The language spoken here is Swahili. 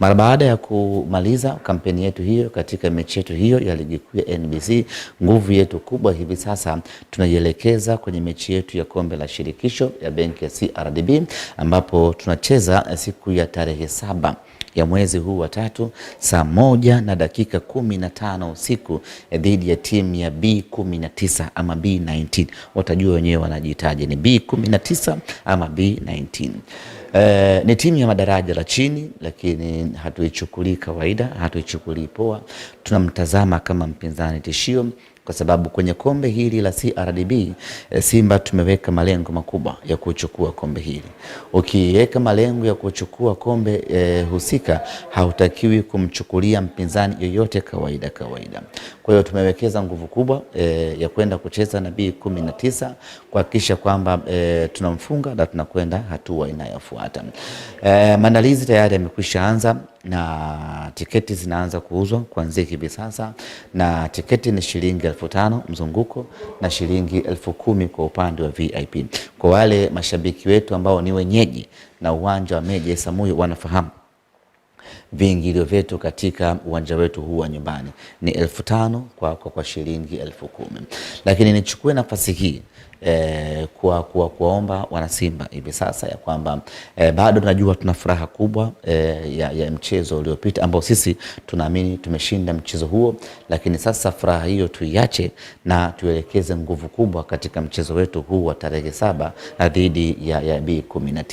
Mara baada ya kumaliza kampeni yetu hiyo katika mechi yetu hiyo ya ligi kuu ya NBC, nguvu yetu kubwa hivi sasa tunaielekeza kwenye mechi yetu ya kombe la shirikisho ya benki ya CRDB, ambapo tunacheza siku ya tarehe 7 ya mwezi huu wa 3 saa 1:15 usiku dhidi ya timu ya B19 ama B19. Watajua wenyewe wanajitaje ni B19 ama B19. Ni timu ya madaraja la chini, lakini hatuichukulii kawaida, hatuichukulii poa. Tunamtazama kama mpinzani tishio, kwa sababu kwenye kombe hili la CRDB Simba tumeweka malengo makubwa ya kuchukua kombe hili. Ukiweka malengo ya kuchukua kombe husika, hautakiwi kumchukulia mpinzani yoyote kawaida. Kwa hiyo tumewekeza nguvu kubwa ya kwenda kucheza na B19 kuhakikisha kwamba tunamfunga na tunakwenda hatua inayofuata. Maandalizi tayari yamekwisha anza na tiketi zinaanza kuuzwa kuanzia hivi sasa, na tiketi ni shilingi 5,000 mzunguko na shilingi 10,000 kwa upande wa VIP. Kwa wale mashabiki wetu ambao ni wenyeji na uwanja wa Meja Isamuhyo wanafahamu viingilio vyetu katika uwanja wetu huu wa nyumbani ni 5,000 kwa shilingi 10,000. Lakini nichukue nafasi hii kuwaomba wanasimba hivi sasa ya kwamba bado tunajua tuna furaha kubwa ya mchezo uliopita ambao sisi tunaamini tumeshinda mchezo huo, lakini sasa furaha hiyo tuiache na tuelekeze nguvu kubwa katika mchezo wetu huu wa tarehe 7 dhidi ya B19.